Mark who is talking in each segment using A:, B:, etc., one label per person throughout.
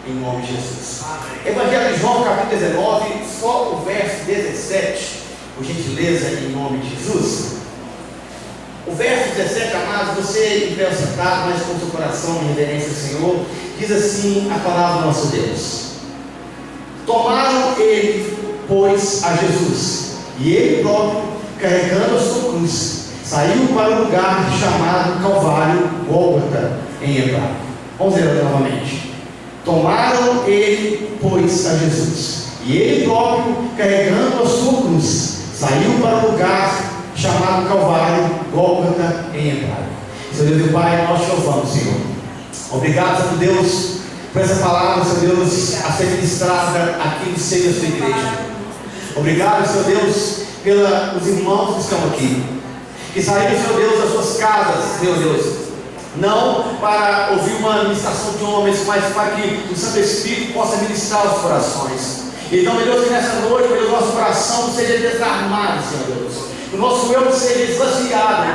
A: em nome de Jesus. Evangelho de João, capítulo 19, só o verso 17, por gentileza, em nome de Jesus. O verso 17, amados, você em pé sentado, mas com o seu coração em reverência ao Senhor, diz assim a palavra do nosso Deus: tomaram ele, pois, a Jesus, e ele próprio, carregando a sua cruz, saiu para o lugar chamado Calvário, Gólgota, em hebraico. Vamos ler novamente. Tomaram ele, pois, a Jesus, e ele próprio, carregando a sua cruz, saiu para o lugar chamado Calvário, Gólgota, em hebraico. Seu Deus e Pai, nós te louvamos, Senhor. Obrigado, Santo Deus, por essa palavra, Senhor Deus, a ser ministrada aqui no seio da sua igreja. Obrigado, Senhor Deus, pelos irmãos que estão aqui, que saíram, Senhor Deus, das suas casas, meu Deus, não para ouvir uma ministração de homens, mas para que o Santo Espírito possa ministrar os corações. Então, meu Deus, que nessa noite, meu Deus, nosso coração seja desarmado, Senhor Deus, o nosso eu seja esvaziado,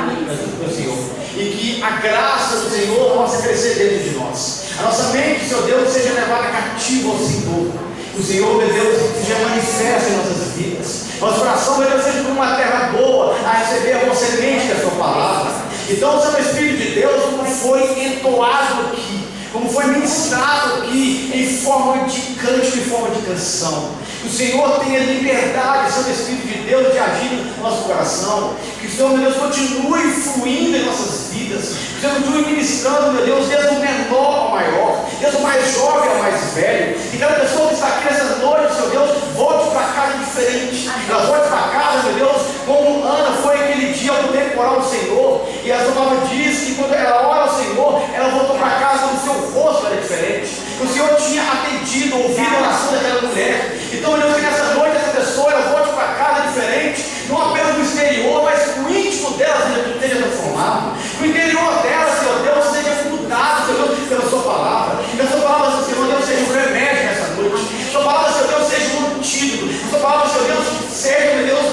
A: meu Senhor, e que a graça do Senhor possa crescer dentro de nós. A nossa mente, Senhor Deus, seja levada cativa ao Senhor. O Senhor, meu Deus, seja manifesto em nossas vidas. Nosso coração, meu Deus, seja como uma terra boa a receber a boa semente da sua palavra. Então, o Santo Espírito de Deus, como foi entoado aqui, como foi ministrado aqui, em forma de cântico, em forma de canção, que o Senhor tenha liberdade, Santo Espírito de Deus, de agir no nosso coração. Que o Senhor, meu Deus, continue fluindo em nossas vidas. Que o Senhor continue ministrando, meu Deus, desde o menor ao maior, desde o mais jovem ao mais velho. E cada pessoa que está aqui nessa noite, Senhor Deus, volte para casa diferente. Ela volte para casa, meu Deus, como Ana foi aquele dia ao temporal do Senhor. E a sua palavra diz que quando ela ora ao Senhor, ela voltou para casa quando o seu rosto era diferente. O Senhor tinha atendido, ouvido a oração daquela mulher. Então, meu Deus, que nessa noite essa pessoa ela volte para casa diferente, não apenas no exterior, mas o íntimo dela seja transformado. O interior dela, Senhor Deus, seja mudado, Senhor Deus, pela sua palavra. Que a sua palavra, Senhor Deus, seja um remédio nessa noite. A sua palavra, Senhor Deus, seja um antídoto. A sua palavra, Senhor Deus, seja, meu Deus,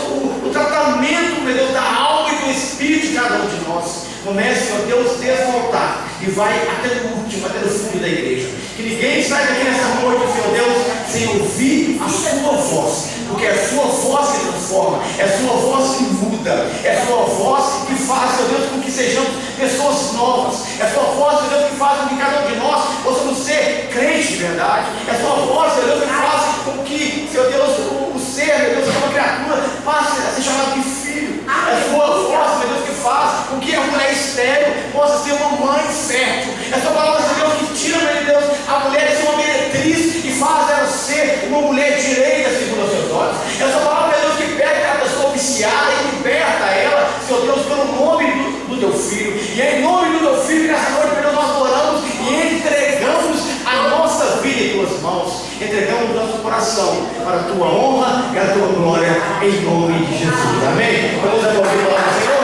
A: o tratamento, meu Deus, da alma e do espírito de cada um de nós. Comece, Senhor Deus, desmontar e vai até o último, até o fundo da igreja. Que ninguém saia daqui nessa noite, Senhor Deus, sem ouvir a sua voz, porque é a sua voz que transforma, é a sua voz que muda, é a sua voz que faz, Senhor Deus, com que sejamos pessoas novas, é a sua voz, Senhor Deus, que faz com que cada um de nós possamos ser crentes de verdade, é a sua voz, Senhor Deus, que faz com que, Senhor Deus, o ser, meu Deus, que é uma criatura, passe a ser chamado de filho, é a sua voz, meu Deus, que faz com que a mulher estéril possa ser uma mãe fértil, é a sua palavra, Senhor Deus, que tira, meu Deus, a mulher de ser uma meretriz e faz ela ser uma mulher direita segundo os seus olhos. É a sua palavra, meu Deus, que pega a pessoa viciada e liberta ela, Senhor Deus, pelo nome do teu filho. E é em nome do teu filho, nessa noite, meu Deus, nós oramos e entregamos a nossa vida em tuas mãos. Entregamos o nosso coração para a tua honra e a tua glória, em nome de Jesus. Amém? Vamos aplaudir a palavra do Senhor?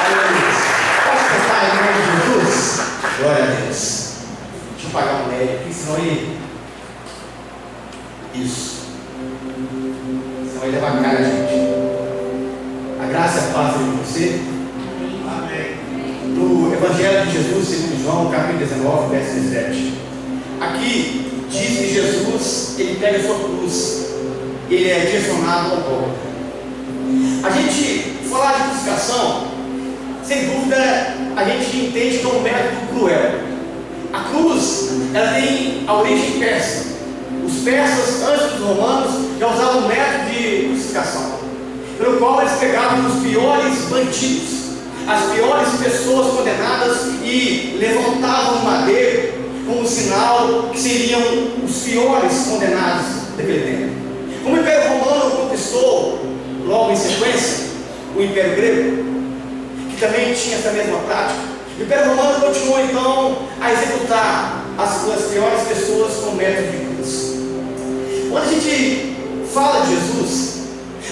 A: Aleluia. Pode cantar em nome de Jesus? Glória a Deus. Deixa eu pagar um médico aqui, senão ele. Isso. Senão ele levar a cara, gente. A graça e a paz de você. Amém. Do Evangelho de Jesus, segundo João, capítulo 19, verso 17. Aqui diz que Jesus, ele pega a sua cruz, ele é direcionado ao Gólgota. A gente falar de crucificação, sem dúvida, a gente entende que é um método cruel. A cruz, ela tem a origem persa. Os persas, antes dos romanos, já usavam um método de crucificação, pelo qual eles pegavam os piores bandidos, as piores pessoas condenadas e levantavam o madeiro como sinal que seriam os piores condenados daquele tempo. Como o Império Romano conquistou, logo em sequência, o Império Grego, que também tinha essa mesma prática, o Império Romano continuou então a executar as suas piores pessoas com o método de cruz. Quando a gente fala de Jesus,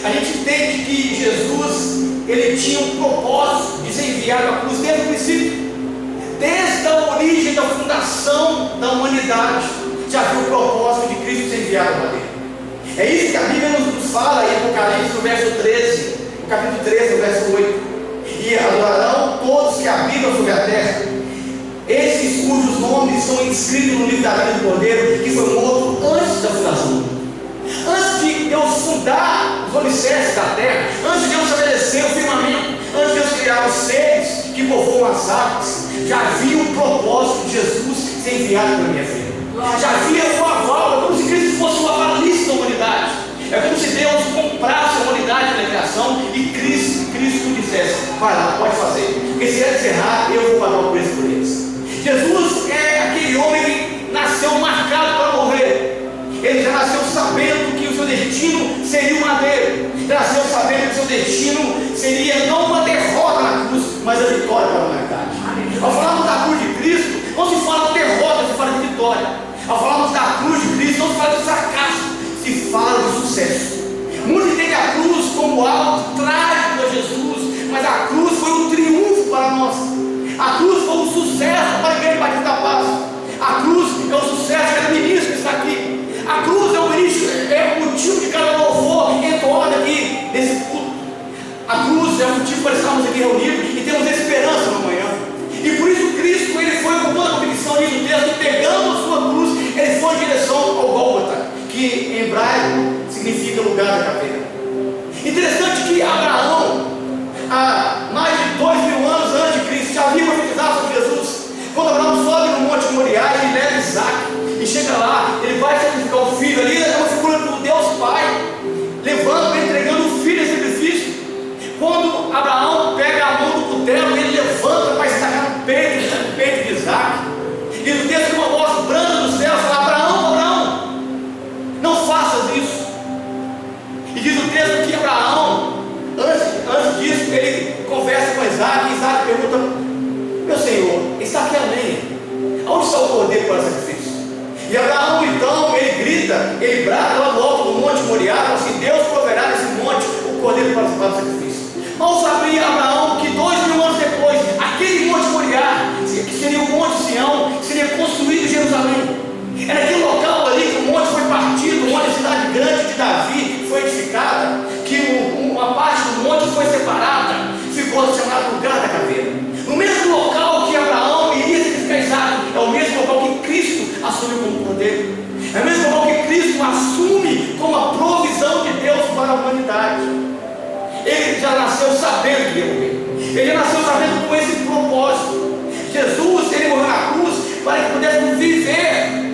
A: a gente entende que Jesus, ele tinha um propósito de ser enviado à cruz desde o princípio. Desde a origem da fundação da humanidade, já viu o propósito de Cristo ser enviado à madeira. É isso que a Bíblia nos fala em Apocalipse, no verso 13, no capítulo 13, no verso 8. E adorarão todos que habitam sobre a terra, esses cujos nomes estão inscritos no livro da vida do Cordeiro, dar os alicerces da terra, antes de Deus estabelecer o firmamento, antes de Deus criar os seres que povoam as águas, já havia o propósito de Jesus ser enviado para a minha vida. Já havia o aval, é como se Cristo fosse o avalista da humanidade. É como se Deus comprasse a humanidade da criação e Cristo dissesse: vai lá, pode fazer, porque se eles errar, eu vou pagar o preço por eles. Jesus é aquele homem que nasceu marcado para morrer. Ele já nasceu sabendo que o seu destino seria o madeiro. Nasceu sabendo que o seu destino seria não uma derrota na cruz, mas a vitória para a humanidade. Ao falarmos da cruz de Cristo, não se fala de derrota, se fala de vitória. Ao falarmos da cruz de Cristo, não se fala de fracasso, se fala de sucesso. Muitos entendem a cruz como algo trágico a Jesus, mas a cruz foi um triunfo para nós. A cruz foi um sucesso para a Igreja Batista da Paz. A cruz é o sucesso de cada ministro que está aqui. A cruz é o motivo de cada louvor entoado aqui nesse culto. A cruz é o motivo para estarmos aqui reunidos e termos esperança na manhã. E por isso Cristo, ele foi com toda a convicção ali no texto, e pegando a sua cruz, ele foi em direção ao Gólgota, que em hebraico significa lugar da caveira. Interessante que Abraão, há mais de 2000 anos antes de Cristo, já havia profetizado sobre Jesus. Quando Abraão sobe no Monte Moriá, ele leva Isaac e chega lá, ele vai sacrificar o filho. Ali é uma figura do Deus Pai, levando, entregando o filho em sacrifício. Quando Abraão pega a mão do cutelo, ele levanta para estacar no peito de Isaac. E no texto, uma voz branda do céu fala: Abraão, Abraão, não faças isso. E diz o texto que Abraão, antes disso, ele conversa com Isaac, e Isaac pergunta: meu Senhor, está aqui a lenha, aonde está o cordeiro para o sacrifício? E Abraão então, ele grita, ele brada lá do alto do Monte Moriá, fala assim: Deus proverá nesse monte o cordeiro para o sacrifício. Mal sabia Abraão que 2000 anos depois, aquele Monte Moriá, que seria o Monte Sião, seria construído em Jerusalém. Era aquele local ali que o monte foi partido, onde a cidade grande de Davi foi edificada, que uma parte do monte foi separada, ficou chamado lugar da caveira. No mesmo local que Abraão iria sacrificar Isaac, é o mesmo local que Cristo assume como cordeiro. É o mesmo local que Cristo assume como a provisão de Deus para a humanidade. Ele já nasceu sabendo que ia morrer. Ele já nasceu sabendo com esse propósito. Jesus, ele morreu na cruz para que pudéssemos viver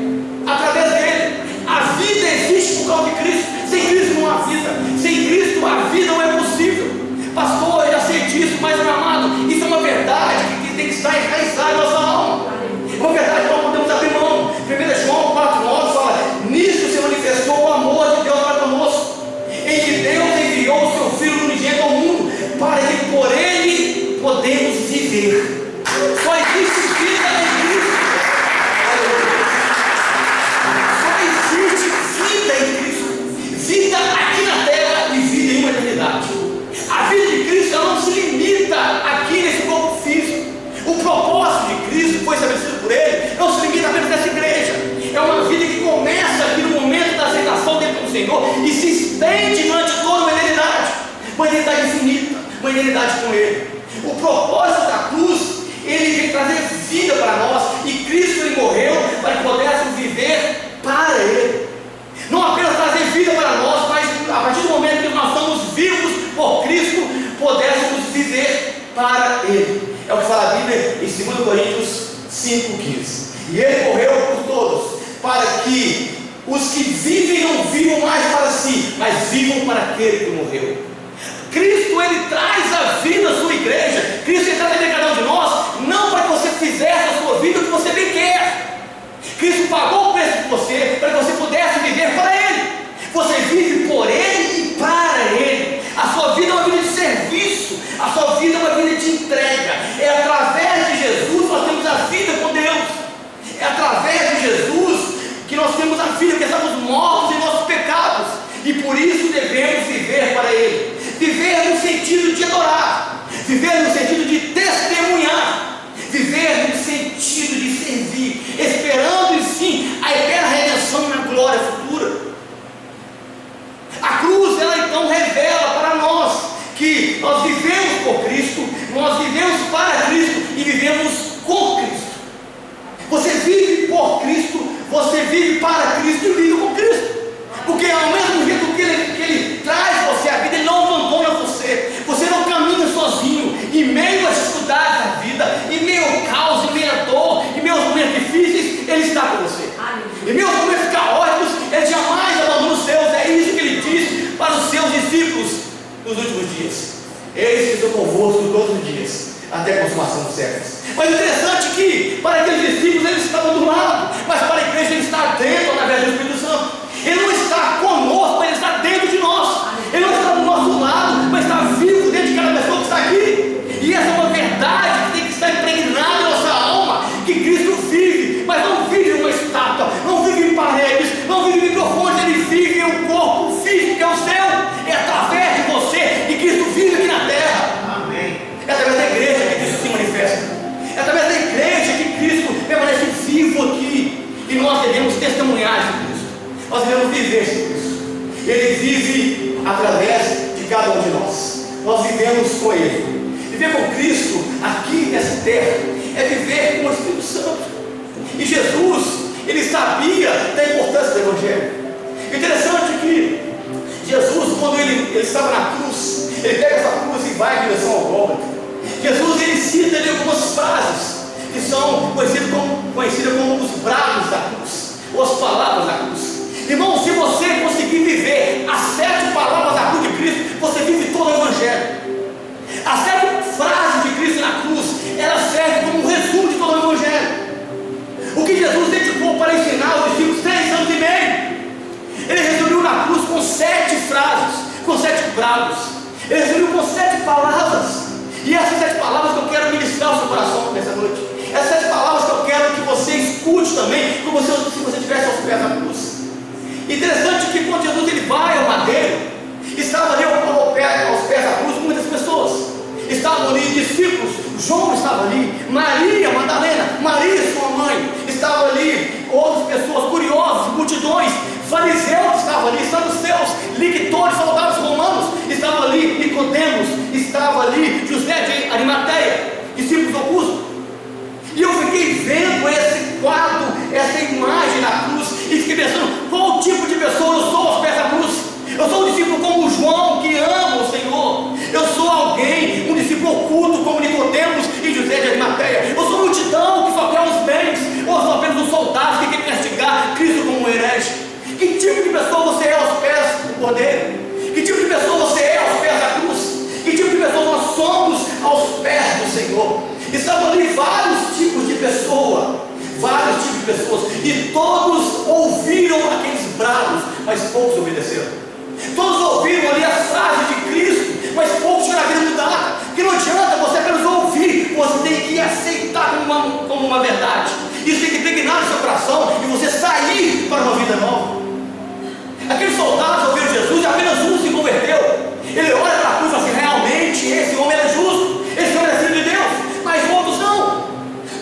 A: através dele. A vida existe por causa de Cristo. Sem Cristo não há vida. Sem Cristo a vida não é possível. Pastor, eu já sei disso, mas meu amado, isso é uma verdade que tem que estar enraizada em nossa alma. Uma verdade que não podemos abrir mão. 1 João 4,9 fala: nisso se manifestou o amor de Deus para conosco, em que Deus enviou o seu Filho unigênito ao mundo, para que por ele podemos viver. Só existe vida em Cristo. Só existe vida em Cristo. Vida aqui na terra e vida em uma eternidade. A vida de Cristo, ela não se limita aqui nesse corpo físico. O propósito de Cristo foi estabelecido por ele, não se limita apenas nessa igreja. É uma vida que começa aqui no momento da aceitação dele como Senhor e se estende durante toda uma eternidade. Uma eternidade infinita, uma eternidade com ele. O propósito da cruz, ele vem trazer vida para nós, e Cristo, ele morreu para que pudéssemos viver para ele. Não apenas trazer vida para nós, mas a partir do momento que nós estamos vivos por Cristo, pudéssemos viver para ele. É o que fala a Bíblia em 2 Coríntios 5,15. E ele morreu por todos, para que os que vivem não vivam mais para si, mas vivam para aquele que morreu. Cristo, ele traz a vida à sua igreja. Cristo, ele traz a vida a cada um de nós, não para que você fizesse a sua vida o que você bem quer. Cristo pagou o preço por você, para que você pudesse viver para ele. Você vive por ele e para ele. A sua vida é uma vida de serviço, a sua vida é uma vida de entrega. É através de Jesus nós temos a vida com Deus. É através de Jesus que nós temos a vida, porque estamos mortos em nossos pecados, e por isso devemos viver para ele. Viver no sentido de adorar, viver no sentido de testemunhar, viver no sentido de servir, esperando sim a eterna redenção na glória futura. A cruz, ela então revela para nós que nós vivemos por Cristo, nós vivemos para Cristo e vivemos com Cristo. Você vive por Cristo, você vive para Cristo e vive com Cristo. Porque ao mesmo jeito que ele Em meus momentos caóticos, Ele jamais abandona os seus. É isso que Ele diz para os seus discípulos nos últimos dias: eis que estou convosco todos os dias, até a consumação dos séculos. Mas é interessante que para aqueles discípulos Ele estava do lado, mas para a igreja Ele está dentro através do Espírito Santo. Ele não está conosco, mas Ele está dentro de nós. Ele não está do nosso lado, mas está vivo dentro de cada pessoa que está aqui. E essa é uma verdade que tem que estar impregnada em nossa alma, que Cristo vive, mas não vive em uma estátua, não vive em paredes, não vive em microfones. Ele vive em um corpo físico que é o céu. É através de você que Cristo vive aqui na terra.
B: Amém.
A: É através da igreja que Cristo se manifesta. É através da igreja que Cristo permanece vivo aqui. E nós devemos testemunhar esse Cristo. Nós devemos viver esse Cristo. Ele vive através de cada um de nós. Nós vivemos com Ele. Viver com Cristo aqui nessa terra é viver com o Espírito Santo. E Jesus, Ele sabia da importância do Evangelho. Interessante que Jesus, quando ele estava na cruz, Ele pega essa cruz e vai em direção ao Gólgota. Jesus, Ele cita ali algumas frases que são conhecidas como os brados da cruz, ou as palavras da cruz. Irmão, se você conseguir viver as 7 palavras da cruz de Cristo, você vive todo o Evangelho. As 7 frases de Cristo na cruz, elas servem como um resumo de todo o Evangelho. O que Jesus dedicou para ensinar os discípulos 3 anos e meio, Ele resumiu na cruz com 7 frases, com 7 brados. Ele resumiu com 7 palavras. E essas 7 palavras que eu quero ministrar ao seu coração nessa noite. Essas 7 palavras que eu quero que você escute também, como se você estivesse aos pés da cruz. Interessante que quando Jesus ele vai ao madeiro, estava ali aos pés da cruz muitas pessoas. Estavam ali discípulos, João estava ali, Maria Madalena, Maria sua mãe, estava ali outras pessoas curiosas, multidões, fariseus estavam ali, saduceus, lictores, soldados romanos, estava ali Nicodemos, estava ali José de Arimateia, discípulos ocultos. E eu fiquei vendo esse quadro, essa imagem na cruz, e fiquei pensando: qual tipo de pessoa eu sou aos pés da cruz? Eu sou um discípulo como João, que ama o Senhor. Eu sou alguém, um discípulo oculto como Nicodemos e José de Arimateia. Eu sou multidão que só quer os bens, ou sou apenas um soldado que quer castigar Cristo como um herege. Que tipo de pessoa você é aos pés do Cordeiro? Que tipo de pessoa você é aos pés da cruz? Que tipo de pessoa nós somos aos pés do Senhor? Estavam ali vários tipos de pessoas, e todos ouviram aqueles brados, mas poucos obedeceram. Todos ouviram ali as frases de Cristo, mas poucos tiveram a vida mudada. Porque não adianta você apenas ouvir, você tem que aceitar como uma verdade. Isso tem que impregnar no seu coração e você sair para uma vida nova. Aqueles soldados ouviram Jesus e apenas um se converteu. Ele olha para a cruz e fala assim: realmente esse homem era justo, esse homem é filho de Deus. Mas outros não.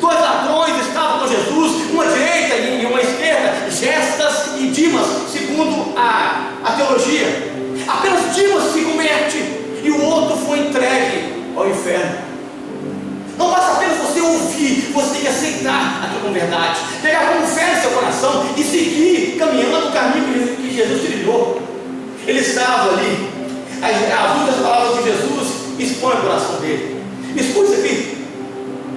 A: 2 ladrões estavam com Jesus, uma à direita e uma à esquerda, Gestas e Dimas, segundo a teologia. Apenas Dimas se converte e o outro foi entregue ao inferno. Não basta apenas você ouvir, você tem que aceitar aquilo com verdade, pegar como fé no seu coração e seguir caminhando o caminho que Jesus trilhou. Ele estava ali, as últimas palavras de Jesus expõem o coração dele. Escute isso aqui.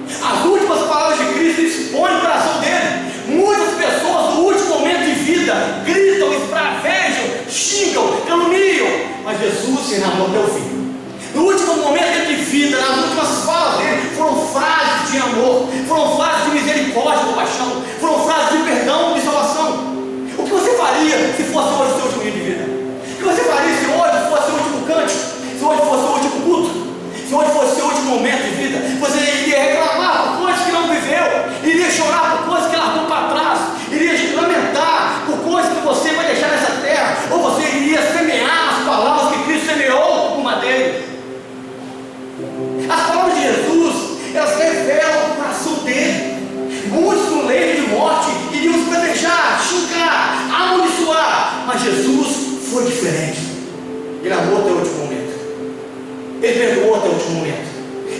A: As últimas palavras de Cristo expõem o coração dele. Muitas pessoas no último momento de vida gritam, esbravejam, xingam, caluniam, mas Jesus se enamorou até o fim. No último momento de vida, nas últimas falas dele, foram frases de amor, foram frases de misericórdia, de compaixão, foram frases de perdão, de salvação. O que você faria se fosse hoje o seu último dia de vida? O que você faria se hoje fosse o último cântico? Se hoje fosse o último culto? Se hoje fosse o seu último momento de vida? Você iria reclamar por coisas que não viveu, iria chorar por coisas que largou para trás, iria lamentar por coisas que você vai deixar nessa terra, ou você iria semear as palavras que Cristo semeou no madeiro? As palavras de Jesus, elas revelam o coração dele. Muitos no leito de morte iriam se planejar, xingar, amaldiçoar, mas Jesus foi diferente. Ele amou até o último momento. Ele perdoou até o último momento.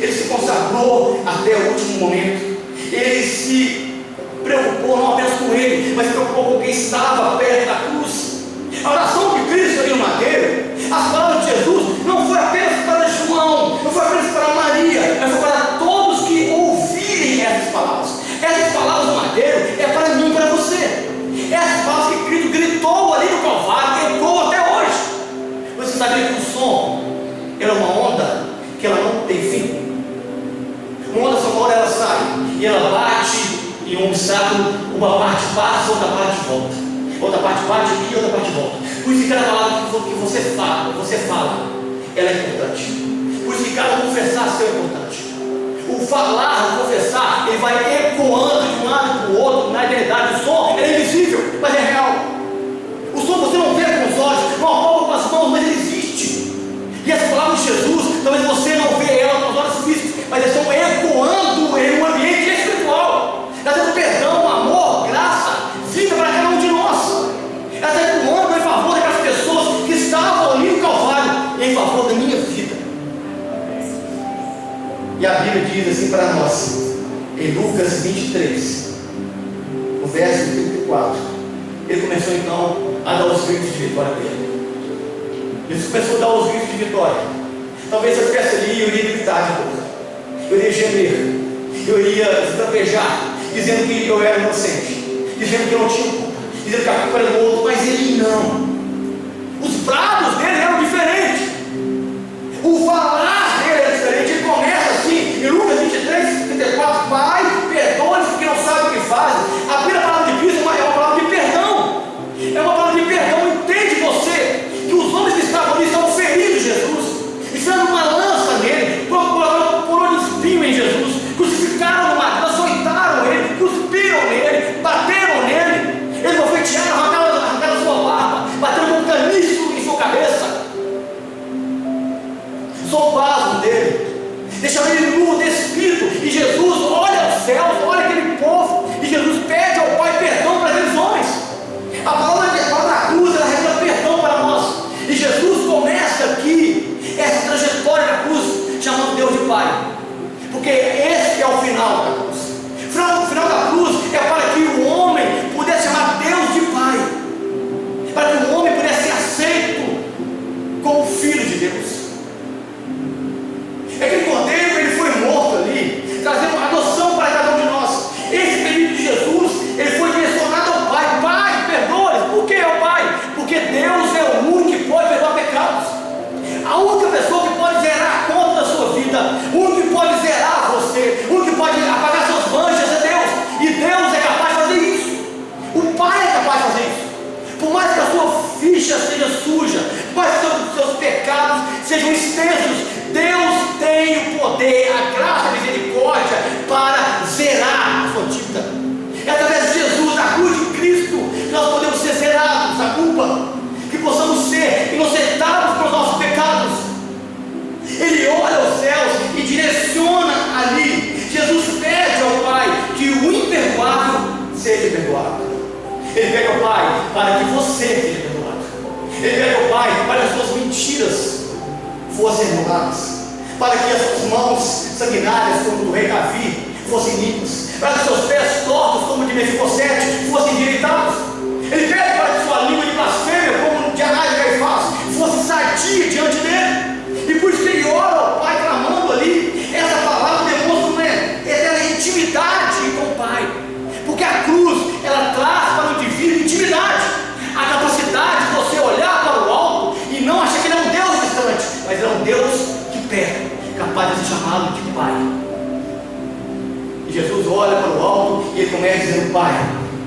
A: Ele se consagrou até o último momento. Ele se preocupou não apenas com ele, mas se preocupou com quem estava perto da cruz. A oração de Cristo ali no madeiro, as palavras de Jesus, não foi apenas para João, não foi apenas para Maria, mas foi para todos que ouvirem essas palavras. Essas palavras do madeiro é para mim e para você. Essas parte volta. Outra parte bate aqui e outra parte volta. Por isso que cada palavra que você fala, ela é importante. Por isso que cada confessar seu é importante. O falar, o confessar, ele vai ecoando de um lado para o outro na eternidade. O som é invisível, mas é real. O som você não vê com os olhos, não apalpa com as mãos, mas ele existe. E essa palavra de Jesus, talvez você não vê ela com os olhos físicos, mas eles estão ecoando em um ambiente espiritual, trazendo perdão, amor, graça, vida para cada um de nós. Ela está ecoando em favor daquelas pessoas que estavam ali no Calvário, e em favor da minha vida. E a Bíblia diz assim para nós, em Lucas 23, no verso 34, ele começou então a dar os gritos de vitória dele. Ele começou a dar os gritos de vitória. Talvez eu estivesse ali, eu iria gritar de boca, eu iria gemer, eu iria esbravejar, dizendo que eu era inocente, dizendo que eu não tinha culpa, dizendo que a culpa era do outro, mas ele não. Os brados dele eram diferentes, o falar dele era diferente. Ele começa assim, em Lucas 23, 34, Pai, perdoa-lhes porque não sabem o que fazem. A primeira palavra de Cristo é uma palavra de perdão, é uma palavra de perdão. Entende você que os homens que estavam ali estavam ferindo Jesus, enfiando uma lança nele, coroa de espinho em Jesus, crucificaram no madeiro, açoitaram ele, cuspiram nele, bateram nele, eles bofetearam, arrancaram sua barba, bateram com um caniço em sua cabeça, zombaram dele, deixaram ele nu, despido. E Jesus olha aos céus, olha aquele povo, e Jesus pede ao Pai perdão para aqueles homens. A palavra da cruz, ela revela perdão para nós. E Jesus começa aqui essa trajetória da cruz, chamando Deus de Pai, porque esse é o final da cruz. O final da cruz é para que o homem pudesse chamar Deus de Pai, para que o homem pudesse ser aceito como filho de Deus. Aquele cordeiro, ele foi morto ali, trazendo uma adoção para cada um de nós. Esse pedido de Jesus, ele foi direcionado ao Pai. Pai, perdoa-lhes. Por que ao Pai? Porque Deus é o único que pode perdoar pecados. A única pessoa que pode zerar a conta da sua vida, o único que pode zerar você, o único que pode apagar suas manchas é Deus. E Deus é capaz de fazer isso. O Pai é capaz de fazer isso. Por mais que a sua ficha seja suja, por mais que os seus pecados sejam extensos, Deus tem o poder, a graça e a misericórdia para zerar a sua dívida. É através de Jesus, a cruz de Cristo, que nós podemos ser zerados da culpa, que possamos ser inocentados pelos nossos pecados. Ele olha aos céus e direciona ali. Jesus pede ao Pai que o imperdoável seja perdoado. Ele pede ao Pai para que você seja perdoado. Ele pede ao Pai para que as suas mentiras fossem anuladas, para que as suas mãos sanguinárias, como do rei Davi, fossem limpas, para que seus pés tortos, como de Mefibosete, fossem endireitados. Ele pede para que sua língua de blasfêmia, como de Anás e Caifás, fosse sadia diante dele. E por isso que ele ora ao Pai, clamando ali. Essa palavra demonstra uma eterna intimidade com o Pai, porque a cruz, ela traz para o indivíduo intimidade, a capacidade de você olhar para o alto e não achar que ele é um Deus distante, mas ele é um Deus de perto, capaz de chamá-lo de Pai. E Jesus olha para o alto e ele começa dizendo: Pai,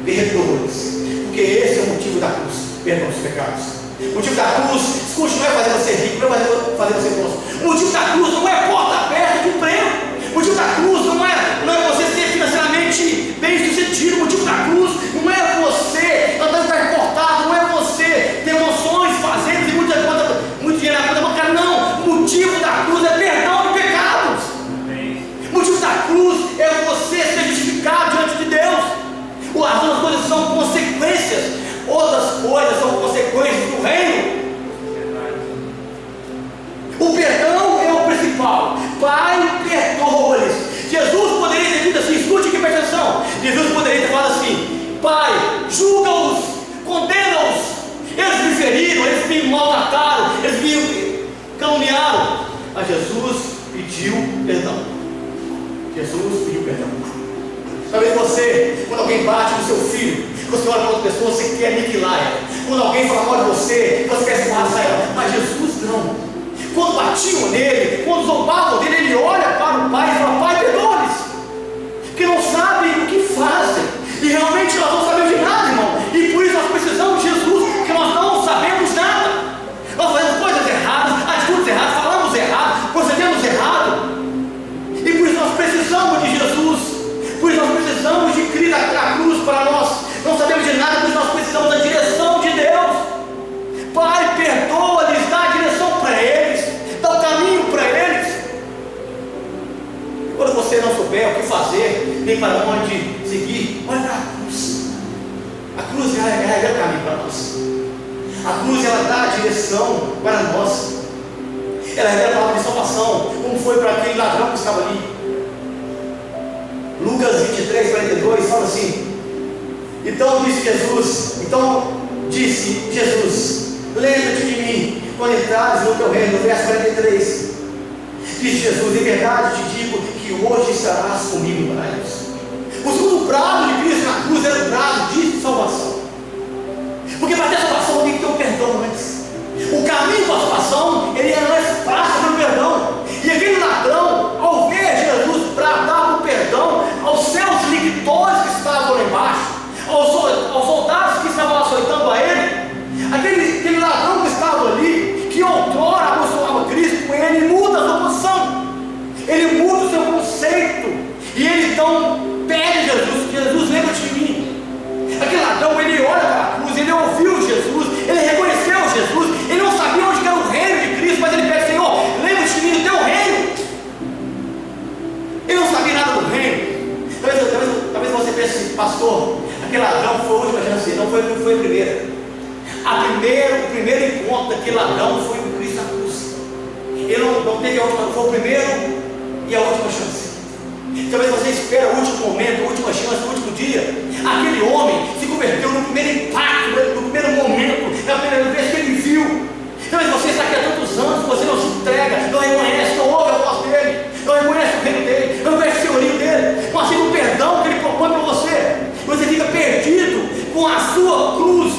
A: perdoa-nos, porque esse é o motivo da cruz, perdão dos pecados. O motivo da cruz, escute, não é fazer você rico, não é fazer você próximo. O motivo da cruz não é porta aberta de emprego. O motivo da cruz não é você ser financeiramente bem sucedido. O motivo da cruz não é você andar de carro importado, não é você ter emoções, fazendas e muito dinheiro na conta bancária. Não, o motivo da cruz é perdão de pecados. O motivo da cruz é você ser justificado diante de Deus. As duas coisas são consequências, outras coisas são consequências do reino. O perdão é o principal. Pai, perdoa-lhes. Jesus poderia ter dito assim, escute aqui, presta atenção. Jesus poderia ter falado assim: Pai, julga-os, condena-os. Eles me feriram, eles me maltrataram, eles me caluniaram. Mas Jesus pediu perdão. Jesus pediu perdão. Talvez você, quando alguém bate no seu filho, você olha para outra pessoa, você quer aniquilar ela. Quando alguém fala mal de você, você quer escorraçar ela. Mas Jesus não. Quando batiam nele, quando zombavam dele, ele olha para o Pai e fala: Pai, perdoa-lhes, que não sabem o que fazem. E realmente nós não sabemos de nada, irmão. E cruz. A cruz, ela dá a direção para nós. Ela revela a palavra de salvação, como foi para aquele ladrão que estava ali. Lucas 23, 42 fala assim: então disse Jesus, lembra-te de mim quando entrares no teu reino. Verso 43, disse Jesus, em verdade te digo que hoje estarás comigo em paraíso. O segundo brado de Cristo na cruz era o brado de salvação, porque para ter salvação tem que ter um perdão antes. O caminho para a salvação, ele é antes, passa pelo perdão. E aquele ladrão, ao ver Jesus bradar o perdão aos seus lictores que estavam lá embaixo, aos soldados que estavam açoitando a ele, aquele ladrão que estava ali, que outrora abençoava Cristo, ele muda a sua posição, ele muda o seu conceito, e ele então pede Jesus, lembra-te de mim. Aquele ladrão, ele olha para a cruz, ele ouviu Jesus, ele reconheceu Jesus, ele não sabia onde era o reino de Cristo, mas ele pede: Senhor, lembra-te de mim do teu reino. Ele não sabia nada do reino. Talvez você pense: pastor, aquele ladrão foi a última chance. Não foi a primeira. O primeiro encontro daquele ladrão foi com Cristo na cruz. Ele não teve a última, foi o primeiro e a última chance. Talvez você espere o último momento, a última chance, o último dia. Aquele homem se converteu no primeiro impacto, no primeiro momento, na primeira vez que ele viu. Talvez você está aqui há tantos anos, você não se entrega, não reconhece, não ouve a voz dele, não reconhece o reino dele, não reconhece o senhorio dele, não aceita o perdão que ele propõe para você. Você fica perdido com a sua cruz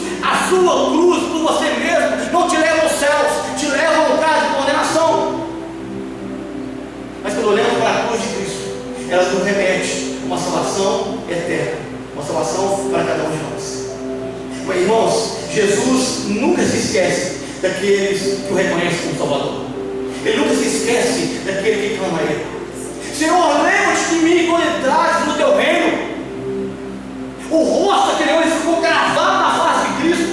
A: por você mesmo, não te leva aos céus, te leva a um lugar de condenação. Mas quando olhamos para a cruz de Cristo, ela nos remete a uma salvação eterna, uma salvação para cada um de nós. Mas, irmãos, Jesus nunca se esquece daqueles que o reconhecem como Salvador. Ele nunca se esquece daquele que clama a Ele: Senhor, lembra-te de mim quando entrares no teu reino. O rosto daquele homem ficou cravado na face de Cristo,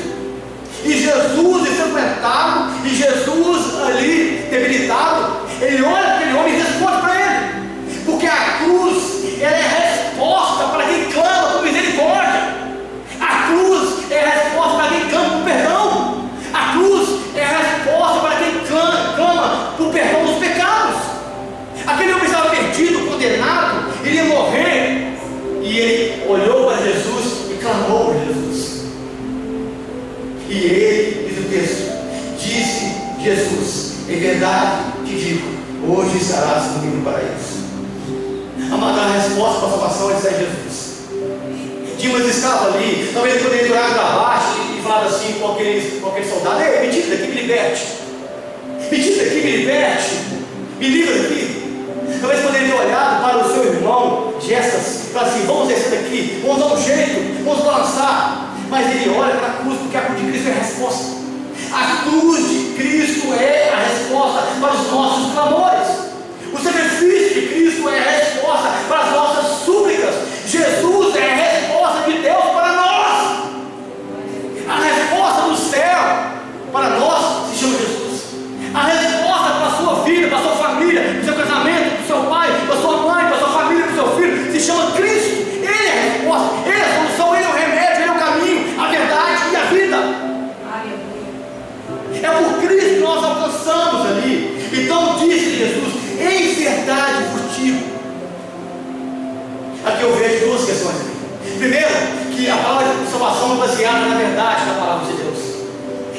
A: e Jesus ensanguentado, e Jesus ali debilitado, ele olha para aquele homem e responde para ele, porque a cruz, ela é a resposta para quem clama por misericórdia. A cruz é a resposta para quem clama por perdão. A cruz é a resposta para quem clama por perdão dos pecados. Aquele homem estava perdido, condenado, ele ia morrer, e ele olhou para Jesus e clamou para Jesus. E ele, diz o texto, disse Jesus: em verdade te digo, hoje estarás comigo no paraíso. A resposta para a salvação é Jesus. Dimas estava ali, talvez ele poderia olhar para baixo e falar assim com aquele soldado: ei, me tira daqui, me liberte. Me tira daqui, me liberte. Me livra daqui. Talvez poderia ter olhado para o seu irmão Gessas e falar assim: vamos descer daqui, vamos dar um jeito, vamos balançar. Mas ele olha para a cruz, porque a cruz de Cristo é a resposta. A cruz de Cristo é a resposta para os nossos clamores. O sacrifício de Cristo é a resposta para as nossas súplicas. Jesus é a resposta de Deus para nós. A resposta do céu para nós se chama Jesus. A resposta para a sua vida, para a sua família, para o seu casamento, para o seu pai, para a sua mãe, para a sua família, para o seu filho, se chama Cristo. Ele é a resposta, Ele é a solução, Ele é o remédio, Ele é o caminho, a verdade e a vida. É por Cristo que nós alcançamos ali. Então disse Jesus: em verdade vos digo. Aqui eu vejo duas questões aqui. Primeiro, que a palavra de salvação é baseada na verdade da palavra de Deus.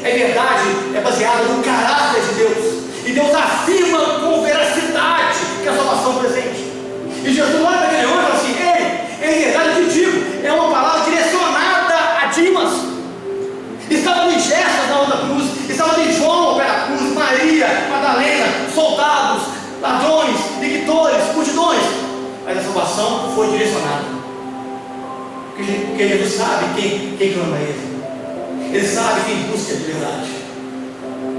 A: É verdade, é baseada no caráter de Deus. E Deus afirma com veracidade que a salvação é presente. E Jesus olha para aquele homem e fala assim: ei, em verdade eu te digo. É uma palavra direcionada a Dimas. Estava ali Gessas na outra cruz, estava ali João ao pé da cruz, Maria, Madalena, soldados, ladrões, lictores, multidões. Mas a salvação foi direcionada, porque Jesus sabe quem clama a Ele. Ele sabe quem busca a verdade.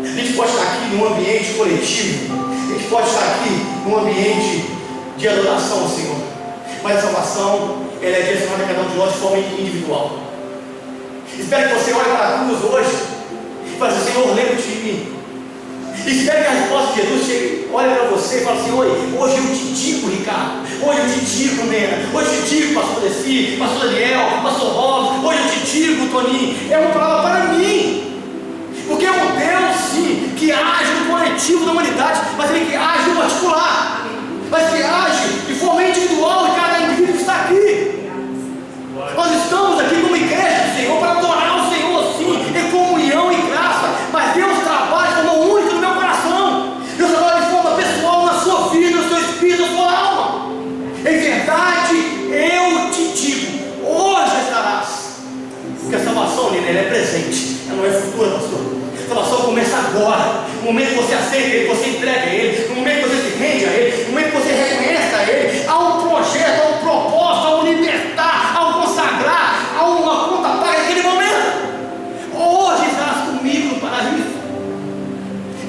A: A gente pode estar aqui num ambiente coletivo, a gente pode estar aqui num ambiente de adoração ao Senhor, mas a salvação, ela é direcionada a cada um de nós de forma individual. Espero que você olhe para a cruz hoje e fale assim: Senhor, lembra-te de mim. Espero que a resposta de Jesus chegue, olhe para você e fale assim: hoje eu te digo, Ricardo, hoje eu te digo, Nena, hoje eu te digo, pastor Desi, pastor Daniel, pastor Robson, hoje eu te digo, Toninho. É uma palavra para mim. comunidade, mas Ele que age no particular, mas que age de forma individual em cada indivíduo que está aqui. Nós estamos aqui como igreja do Senhor para adorar o Senhor, sim, em comunhão e graça, mas Deus trabalha de forma única no meu coração. Deus trabalha de forma pessoal na sua vida, no seu espírito, na sua alma. Em verdade, eu te digo, hoje estarás. Porque a salvação, Nina, ela é presente, ela não é futura, pastor. A salvação começa agora, no momento que você aceita Ele, você entrega a Ele, no momento que você se rende a Ele, no momento que você reconhece a Ele. Há um projeto, há um propósito, há um libertar, há um consagrar, há uma conta paga naquele momento. Hoje estarás comigo no paraíso.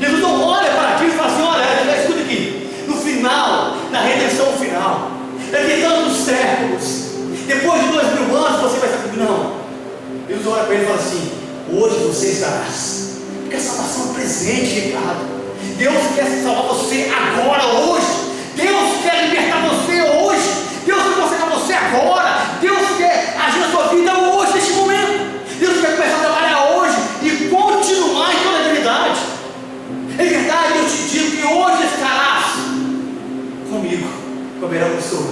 A: Jesus não olha para ti e fala assim: olha, escuta aqui, no final, na redenção final, daqui a tantos séculos, depois de 2000 anos, você vai estar comigo. Não. Deus olha para ele e fala assim: hoje você estarás. Porque a salvação é presente, Ricardo. Deus quer salvar você agora, hoje. Deus quer libertar você hoje. Deus quer consertar você agora. Deus quer agir na sua vida hoje, neste momento. Deus quer começar a trabalhar hoje e continuar em toda a eternidade. Em verdade, eu te digo que hoje estarás comigo, com a melhor pessoa.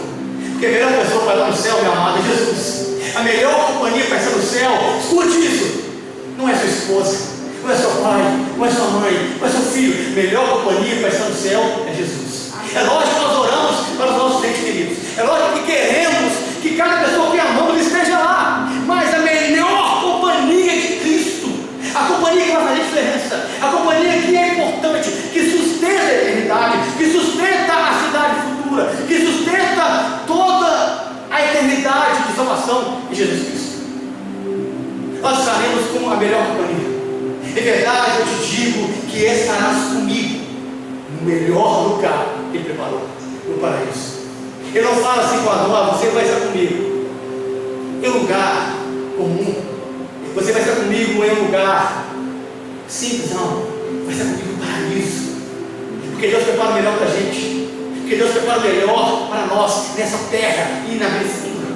A: Porque a melhor pessoa para estar no céu, meu amado, é Jesus. A melhor companhia para estar no céu, escute isso, não é sua esposa, não é seu pai, não é sua mãe, não é seu filho. A melhor companhia para estar no céu é Jesus. É lógico que nós oramos para os nossos entes queridos, é lógico que queremos que cada pessoa que amamos esteja lá, mas a melhor companhia é de Cristo, a companhia que vai fazer diferença, a companhia que é importante, que sustenta a eternidade, que sustenta a cidade futura, que sustenta toda a eternidade de salvação em Jesus Cristo. Nós estaremos com a melhor companhia. Em verdade, eu te digo que estarás comigo no melhor lugar que Ele preparou, no paraíso. Ele não fala assim com a nós: você vai estar comigo em lugar comum, você vai estar comigo em um lugar simples. Não, vai estar comigo no paraíso. Porque Deus prepara o melhor para a gente. Porque Deus prepara o melhor para nós nessa terra e na vida futura.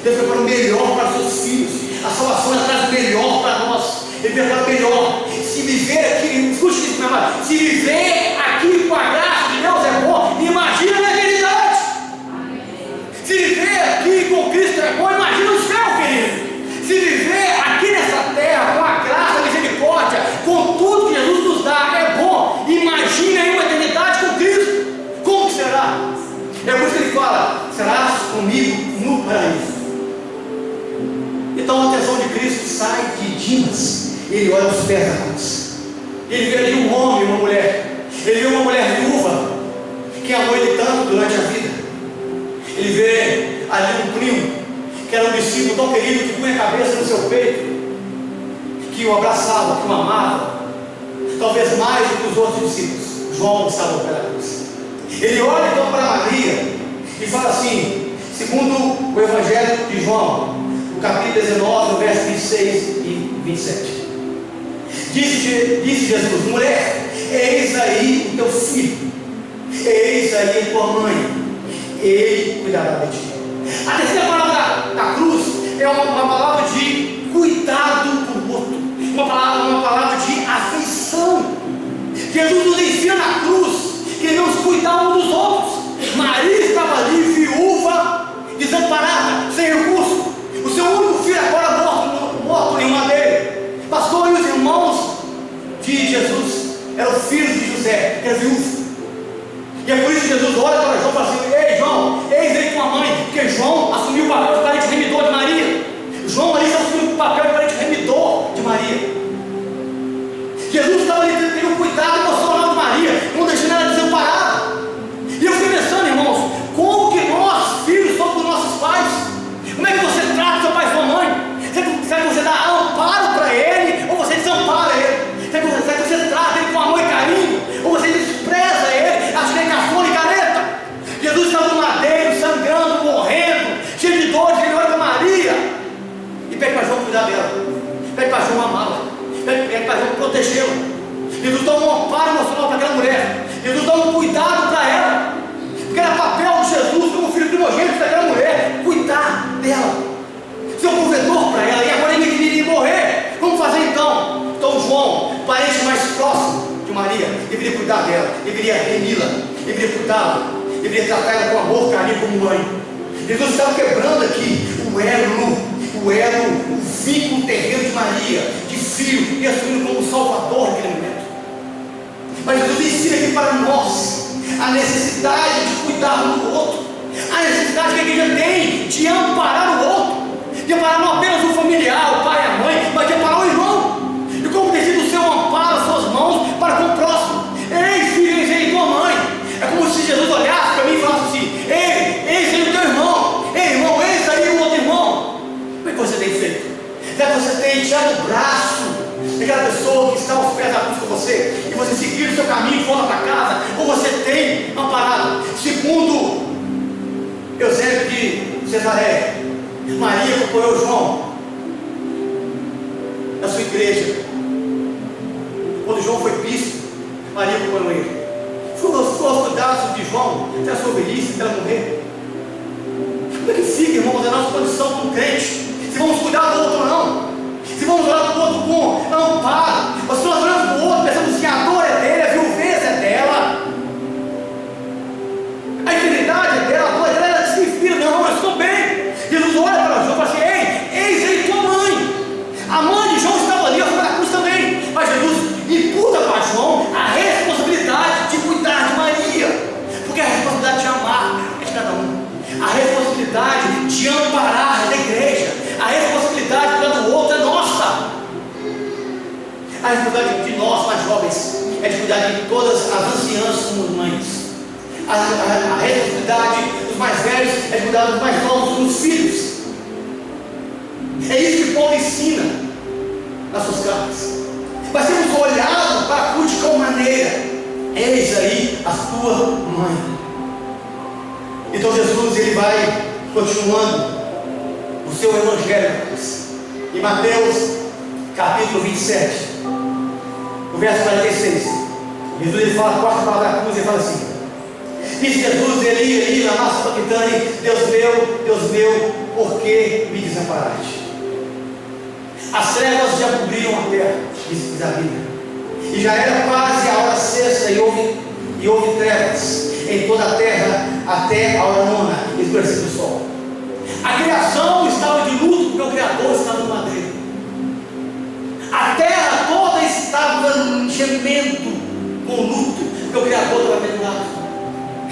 A: Deus prepara o melhor para os seus filhos. A salvação traz o melhor para nós. Ele prepara o melhor. Se viver aqui, escute isso, meu amado, se viver aqui com a graça de Deus é bom, imagina na eternidade. Se viver aqui com Cristo é bom, imagina o céu, querido. Se viver aqui nessa terra com a graça, a misericórdia, com tudo que Jesus nos dá é bom, imagina aí uma eternidade com Cristo. Como que será? É por isso que ele fala: serás comigo no paraíso. Então a atenção de Cristo sai de Dimas. Ele olha os pés da cruz. Ele vê ali um homem e uma mulher. Ele vê uma mulher viúva que amou ele tanto durante a vida. Ele vê ali um primo que era um discípulo tão querido, que punha a cabeça no seu peito, que o abraçava, que o amava, talvez mais do que os outros discípulos. João estava ao pé da cruz. Ele olha então para Maria e fala assim, segundo o Evangelho de João, no capítulo 19, verso 26 e 27. Disse Jesus: mulher, eis aí o teu filho, eis aí a tua mãe, ele cuidará de ti. A terceira palavra da cruz é uma palavra de cuidado por outro, uma palavra de afeição. Jesus nos ensina na cruz que devemos cuidar uns dos outros. Maria estava ali, viúva, desamparada, sem recurso. O seu único filho agora morto em madeira. Pastor, e os irmãos de Jesus eram filhos de José, que era viúvo. E é por isso que Jesus olha para João e fala assim: ei João, eis aí tua mãe. Porque João assumiu o papel de parente remidor de Maria. João ali assumiu o papel de parente remidor de Maria. Jesus estava ali tendo cuidado emocional de Maria, não deixando ela desamparada. E eu fiquei pensando, irmãos, como que nós, filhos, somos dos nossos pais? Como é que você trata seu pai e sua mãe? Será que você dá amparo para ele, ou você desampara ele? Será que você trata ele com amor e carinho, ou você despreza ele, acha que é cafona e careta? Jesus estava no madeiro, sangrando, morrendo, cheio de dores. Ele olha para Maria e pede para João cuidar dela, pede para João amá-la, pede para João protegê-la. Jesus dá um amparo emocional para aquela mulher, Jesus dá um cuidado para ela, porque era papel de Jesus como filho primogênito daquela mulher, cuidar dela, ser um provedor para ela. E agora ele iria morrer. Vamos fazer então? Então João, parente mais próximo de Maria, deveria cuidar dela, deveria remi-la, deveria cuidá-la, deveria tratar ela com amor, carinho, como mãe. Jesus estava quebrando aqui o vínculo terreno de Maria, de filho, e assumindo como Salvador naquele momento. Mas Jesus ensina aqui para nós a necessidade de cuidar um do outro, a necessidade que a igreja tem de amparar o outro, de amparar não apenas o familiar, o pai e a mãe, mas de amparar o irmão. E como tem sido o seu amparo, as suas mãos para com o próximo. Ei, filho, eis aí tua mãe. É como se Jesus olhasse para mim e falasse assim: ei, eis aí o teu irmão. Ei, irmão, eis aí o outro irmão. Como é que você tem feito? Será que você tem tirado o braço daquela pessoa que está aos pés da cruz com você, e você seguir o seu caminho e volta para casa? Ou você tem amparado? Segundo Eusébio de Cesaré, Maria acompanhou João na sua igreja. Quando João foi bispo, Maria acompanhou ele. Ficou aos cuidados de João até a sua velhice, até ela morrer. Como é que fica, irmãos, a nossa condição como crente? Se vamos cuidar do outro ou não? Se vamos olhar para o outro com amparo? Ou se nós olhamos para o outro pensando que a dor é dele, a viuvez é dela, a enfermidade é dela, a dor é dela, ela se filho, não, eu estou bem. Jesus olha para João e fala assim: ei, eis aí tua mãe. A mãe de João estava ali, aos pés da cruz também. Mas Jesus imputa para João a responsabilidade de cuidar de Maria, porque a responsabilidade de amar é de cada um, a responsabilidade de amparar é da igreja, a responsabilidade de cuidar do outro é nossa. A responsabilidade de nós, mais jovens, é de cuidar de todas as anciãs como mães. A responsabilidade dos mais velhos é de cuidar dos mais novos como os filhos. É isso que Paulo ensina nas suas cartas. Mas temos olhado para a cruz de qual maneira? Eis aí a tua mãe. Então Jesus, ele vai continuando o seu evangelho. Em Mateus capítulo 27, no verso 46, Jesus, ele fala a quarta palavra da cruz, ele fala assim: disse Jesus, Eli, lama sabachthani, Deus meu, por que me desamparaste? As trevas já cobriram a terra, diz a Bíblia, e já era quase a hora sexta, e houve trevas em toda a terra até a hora nona, escurecendo o sol. A criação estava de luto, porque o Criador estava no madeiro. A terra toda estava gemendo com luto, porque o Criador estava pendurado.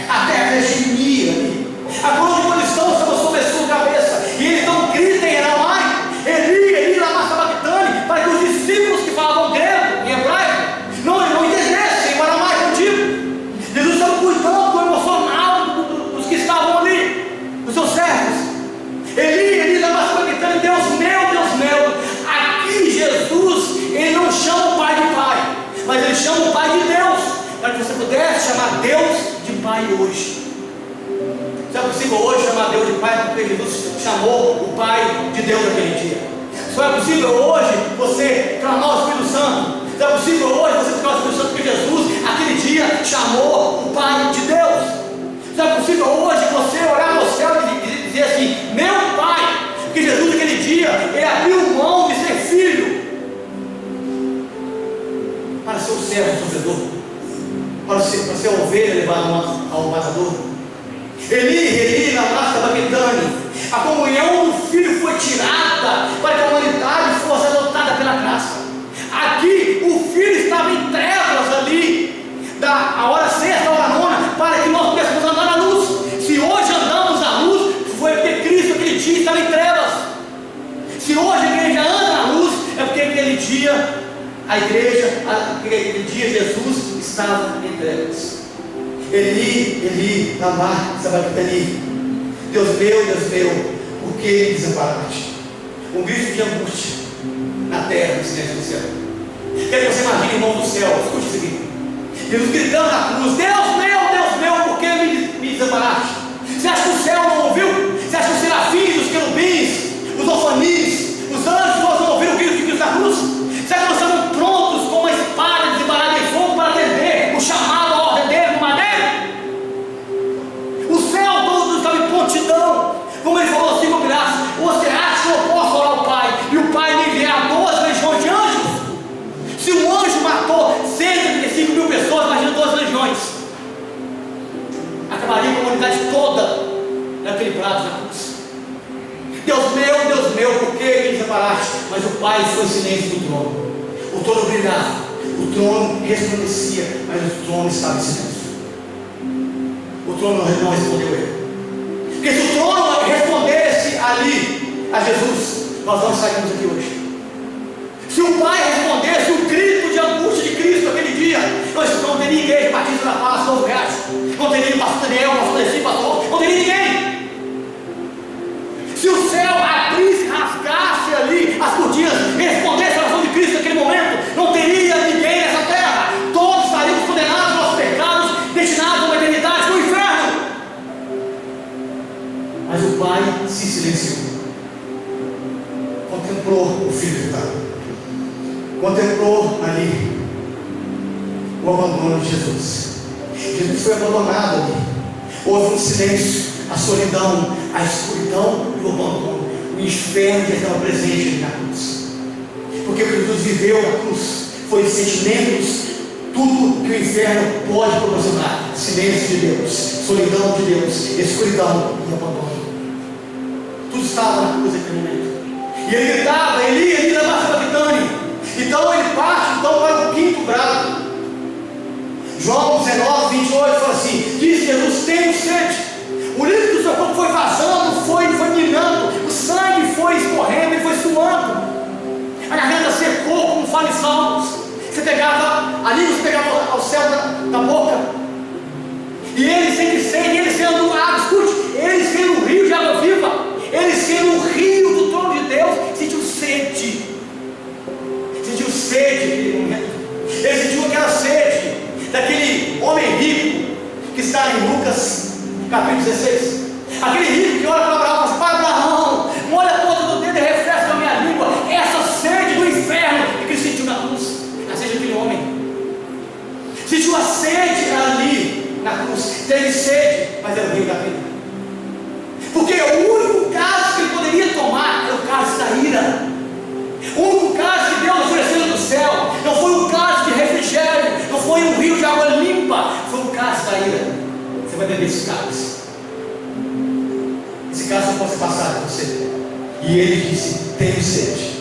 A: A terra gemia ali. A coroa de maldição estava sobre a sua cabeça. E ele então grita em aramaico: Eli, lama sabachthani, para que os discípulos que falavam grego, em hebraico, não entendessem o aramaico antigo. Jesus estava cuidando do emocional dos que estavam ali, dos seus servos. Eli, lama sabachthani, Deus meu. Aqui Jesus, ele não chama o Pai de Pai, mas ele chama o Pai de Deus, para que você pudesse chamar Deus de Pai hoje. Se é possível hoje chamar Deus de Pai, porque Jesus chamou o Pai de Deus naquele dia. Só é possível hoje você clamar o Espírito Santo. Se é possível hoje você clamar o Espírito Santo, porque Jesus, aquele dia, chamou o Pai de Deus. Se é possível hoje você olhar no céu e dizer assim: meu Pai, porque Jesus, aquele dia, ele abriu mão de ser filho para ser o servo sofredor, para ser a ovelha levada ao matador. Eli, lama sabachthani. A comunhão do Filho foi tirada para que a humanidade fosse adotada pela graça. Aqui o Filho estava em trevas ali, da hora sexta à hora nona, para que nós pudéssemos andar na luz. Se hoje andamos na luz, foi porque Cristo aquele dia estava em trevas. Se hoje a igreja anda na luz, é porque aquele dia aquele dia Jesus estava em trevas. Eli, lama sabachthani, Deus meu, por que me desamparaste? Um grito de angústia na terra, no silêncio do céu. Quero que você imagine, irmão do céu, escute isso aqui. Jesus gritando na cruz: Deus meu, por que me desamparaste? Você acha que o céu não ouviu? Você acha que os serafins, os querubins, os ofanis, os anjos não ouviram o grito de Cristo na cruz? Será que nós estavam prontos com uma espada desembarada em fogo para atender o chamado, a ordem dele no madeiro? O céu todo estava em prontidão, como ele falou assim com graça: você acha que eu posso orar ao Pai e o Pai me enviar 12 legiões de anjos? Se um anjo matou 135 mil pessoas, imagina disparate, mas o Pai ficou em silêncio do trono. O trono brilhava, o trono resplandecia, mas o trono estava em silêncio. O trono não respondeu ele. Porque se o trono respondesse ali a Jesus, nós não estaríamos aqui hoje. Se o Pai respondesse o grito de angústia de Cristo aquele dia, nós não teria igreja Batista da Paz, Novo Gás, não teria pastor Daniel, pastor Leci, pastor, não teria ninguém. Se o céu abrisse, rasgasse ali as cortinas, respondesse a oração de Cristo naquele momento, não teria ninguém nessa terra. Todos estaríamos condenados aos pecados, destinados a uma eternidade no inferno. Mas o Pai se silenciou, contemplou o Filho eterno, contemplou ali o abandono de Jesus. Jesus foi abandonado ali. Houve um silêncio, a solidão, a escuridão e o abandono. O inferno que estava presente ali na cruz. Porque o que Jesus viveu na cruz foi sentimentos, tudo que o inferno pode proporcionar: silêncio de Deus, solidão de Deus, escuridão e abandono. Tudo estava na cruz naquele momento. E ele gritava: Eli, Eli, lama sabachthani. Então ele parte para o quinto grado. João 19, 28 fala assim: diz Jesus: tenho sede. O líquido do seu corpo foi vazando, foi minando, o sangue foi escorrendo, ele foi suando, a garganta secou, como fala em Salmos. Você pegava, a língua pegava ao céu da boca, e ele sente sede, ele sendo água, escute, ele sendo um rio de água viva, ele sendo um rio do trono de Deus, sentiu sede naquele momento. Ele sentiu aquela sede daquele homem rico que está em Lucas capítulo 16, aquele rico que olha para Abraão e fala assim: Pai Abraão, molha a ponta do dedo e refresca a minha língua. Essa sede do inferno que ele sentiu na cruz, a sede daquele homem, sentiu a sede ali na cruz, teve sede, mas era o rio da vida, porque o único cálice que ele poderia tomar era o cálice da ira. O único cálice que Deus ofereceu do céu não foi um cálice de refrigério, não foi um rio de água limpa, foi um cálice da ira. Você vai beber esse cálice. Esse cálice não pode ser passado por você. E ele disse: tenho sede.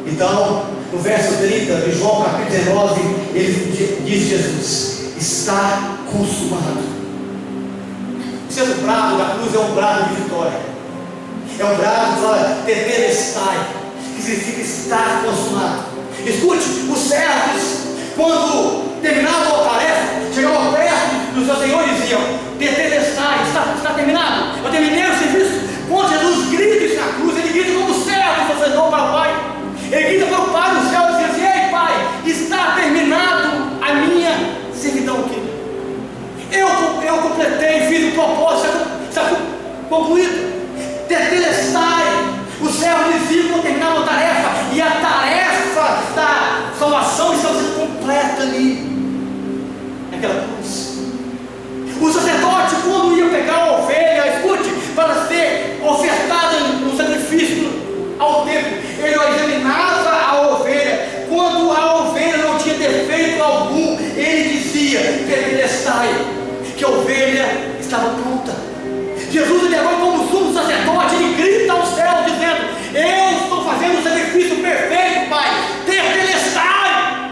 A: Então, no verso 30 de João capítulo 19, ele diz: Jesus, está consumado. O brado da cruz é um brado de vitória. É um brado que fala tetelestai, que significa estar consumado. Escute, os servos, quando terminavam a tarefa, chegavam perto do seu senhor e diziam: tetelestai, está terminado, eu terminei o serviço. Quando Jesus grita isso na cruz, ele grita como servo, você não para o Pai. Ele grita para o Pai no céu e diz assim: ei Pai, está terminado a minha servidão aqui. Eu completei, fiz o propósito, está concluído. Tetelestai, o servo dizia quando terminava a tarefa, e a tarefa da salvação estava sendo completa ali, naquela cruz. O sacerdote, quando ia pegar a ovelha, escute, para ser ofertada no sacrifício ao templo, ele examinava a ovelha. Quando a ovelha não tinha defeito algum, ele dizia: tetelestai, que a ovelha estava pronta. Jesus, ele agora, como sumo sacerdote, ele grita ao céu dizendo: eu estou fazendo o sacrifício perfeito, Pai, tetelestai.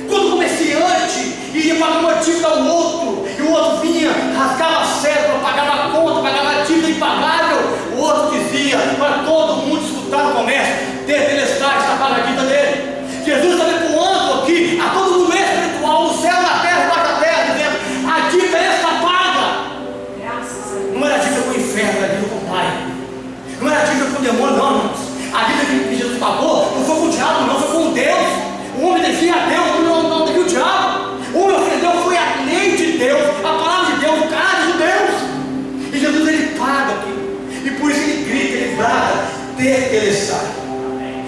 A: Quando o comerciante ia pagar uma dívida ao outro, e o outro vinha, rasgava a cédula, pagava a conta, pagava a dívida impagável, o outro dizia para todo mundo escutar no comércio: tetelestai, está paga a dívida dele. Jesus está ecoando aqui a todo mundo espiritual, no céu, na terra, embaixo da terra, dizendo: a dívida está paga. Não era dívida com o inferno, era dívida com o Pai. Não era dívida com o demônio, não, irmãos. A dívida que Jesus pagou não foi com o diabo, não, foi com Deus. O homem devia a Deus, o homem não devia o diabo. O homem ofendeu foi a lei de Deus, a palavra de Deus, o caráter de Deus. E Jesus, ele paga aqui. E por isso ele grita, ele brada: tetelestai.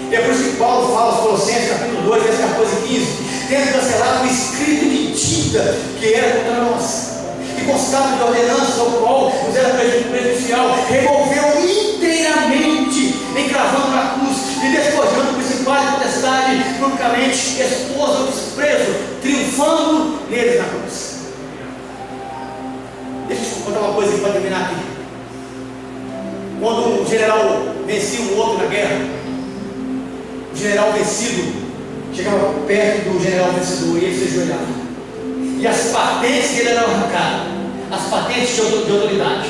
A: E é por isso que Paulo fala aos Colossenses, capítulo 2, versos 14 e 15: tendo cancelado o escrito de dívida que era contra nós, que constava de ordenanças, ao qual nos era prejudicial, removeu inteiramente, encravando na cruz e despojando o principal e potestade, publicamente exposto ao desprezo, triunfando neles na cruz. Deixa eu contar uma coisa aqui para terminar aqui. Quando o general vencia um outro na guerra. O general vencido chegava perto do general vencedor e ele se ajoelhava. E as patentes que ele era arrancado, as patentes de autoridade,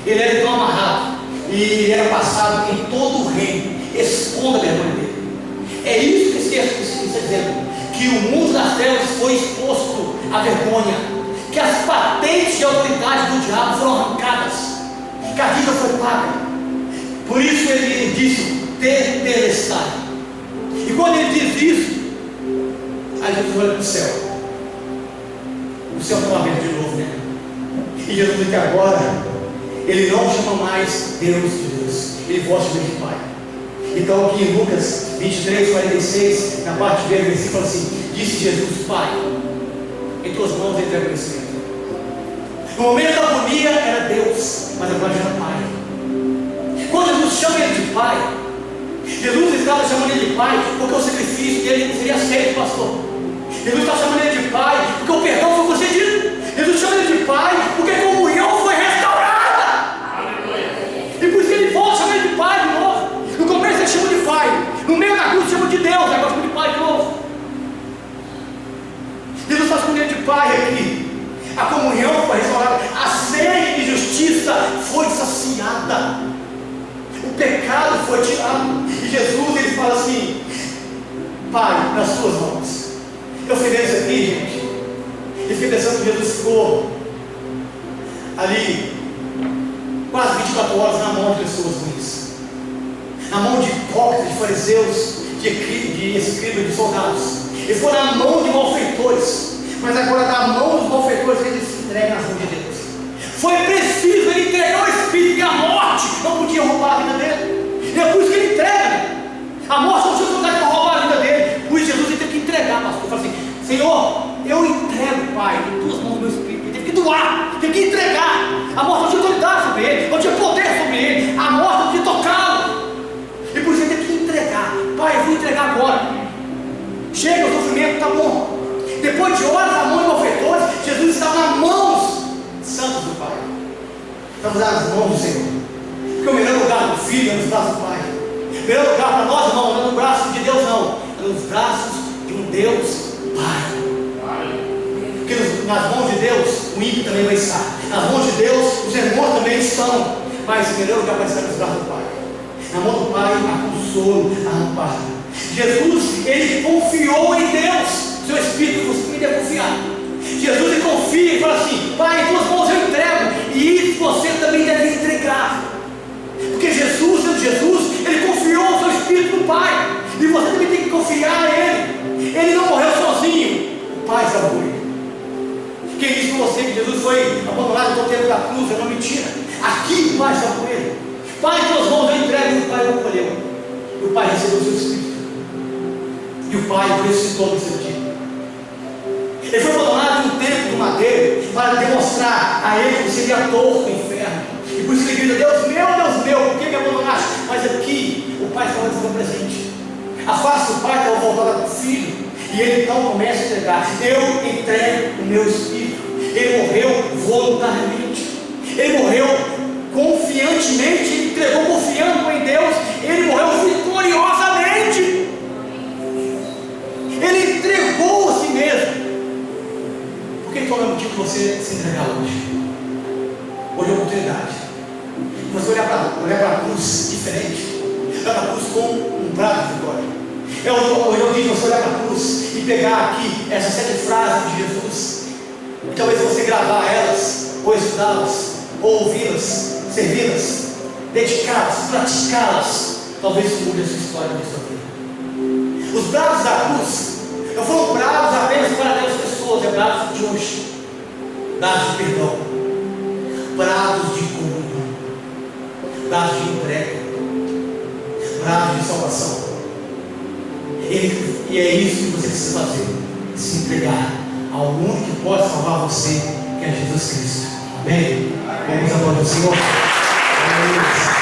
A: ele era então amarrado e ele era passado em todo o reino, expondo a vergonha dele. É isso que esse texto está dizendo, que o mundo das trevas foi exposto à vergonha, que as patentes de autoridade do diabo foram arrancadas, que a dívida foi paga. Por isso ele disse: tetelestai. E quando ele diz isso, aí Jesus olha para o céu estava aberto de novo, né? E Jesus diz que agora ele não chama mais Deus de Deus, ele volta de Pai. Então aqui em Lucas 23, 46, na parte B do versículo, fala assim: disse Jesus: Pai, em tuas mãos entrego o conhecimento. No momento da agonia era Deus, mas agora já era Pai. Quando Jesus chama ele de Pai, Jesus estava chamando ele de Pai porque o sacrifício dele seria aceito, pastor. Jesus está chamando ele de Pai porque o perdão foi concedido. Jesus chama ele de Pai porque a comunhão foi restaurada. E por isso ele volta, chama ele de Pai de novo. No começo ele chama de Pai, no meio da cruz chama de Deus, agora chama de Pai de novo. Jesus está chamando ele de Pai aqui. A comunhão foi restaurada, a sede de justiça foi saciada, o pecado foi tirado. E Jesus ele fala assim: Pai, nas tuas mãos. Eu fui vendo isso aqui, gente, e fiquei pensando que Jesus ficou ali quase 24 horas na mão de pessoas ruins, na mão de hipócritas, de fariseus, de escribas, de soldados. Ele ficou na mão de malfeitores, mas agora na mão dos malfeitores ele se entrega nas mãos de Deus. Foi preciso ele entregar o Espírito, e a morte não podia roubar a vida dele. E é por isso que ele entrega. A morte não tinha vontade de roubar a vida dele. Por isso Jesus ele teve que entregar, pastor. Ele falou assim: Senhor, eu entrego, Pai, em tuas mãos o meu Espírito. Ele teve que doar, teve que entregar. A morte não tinha autoridade sobre ele, não tinha poder sobre ele. A morte não tinha tocá-lo. E por isso ele teve que entregar. Pai, eu vou entregar agora. Chega, o sofrimento está bom. Depois de horas na mão de malfeitores, Jesus estava nas mãos santas do Pai. Estamos nas mãos do Senhor. Porque o melhor lugar do Filho é nos braços do Pai. O melhor lugar para nós, irmão, não é no braço de Deus, não. É nos braços de um Deus Pai. Porque nas mãos de Deus, o ímpio também vai estar. Nas mãos de Deus, os irmãos também estão. Mas o melhor lugar para estar é nos braços do Pai. Na mão do Pai, há consolo, há amparo. Jesus, ele confiou em Deus. Seu Espírito você me deve confiar. Jesus ele confia e fala assim: Pai, em tuas mãos eu entrego. E isso você também deve entregar. Porque Jesus, ele confiou o seu Espírito no Pai. E você também tem que confiar nele. Ele não morreu sozinho, o Pai salvou ele. Quem disse para você que Jesus foi abandonado no tempo da cruz é uma mentira. Aqui o Pai salvou ele. Pai, em tuas mãos eu entrego. E o Pai o acolheu. E o Pai recebeu o seu Espírito. E o Pai ressuscitou no seu dia. Ele foi abandonado em um templo de madeira para demonstrar a ele que seria torto do inferno. E por isso ele grita: Deus meu, por que me abandonaste? Mas aqui o Pai estava dizendo presente. A face do Pai estava voltada para o Filho. E ele então começa a entregar: eu entrego o meu Espírito. Ele morreu voluntariamente. Ele morreu confiantemente. Ele entregou confiando em Deus. Ele morreu vitoriosamente. Ele entregou a si mesmo. Por que qual é o motivo de você se entregar hoje? Hoje é a oportunidade. Você olhar para a cruz diferente. Olhar para a cruz com um brado de vitória. Hoje é o dia de você olhar para a cruz e pegar aqui essas 7 frases de Jesus. E talvez você gravar elas, ou estudá-las, ou ouvi-las, servi-las, dedicá-las, praticá-las. Talvez isso mude a sua história e a sua vida. Os brados da cruz não foram brados apenas para aquelas pessoas, é brados de hoje, brados de perdão, brados de comunhão, brados de entrega, brados de salvação. E é isso que você precisa fazer: se entregar ao único que pode salvar você, que é Jesus Cristo. Amém? Vamos aplaudir o Senhor. Amém.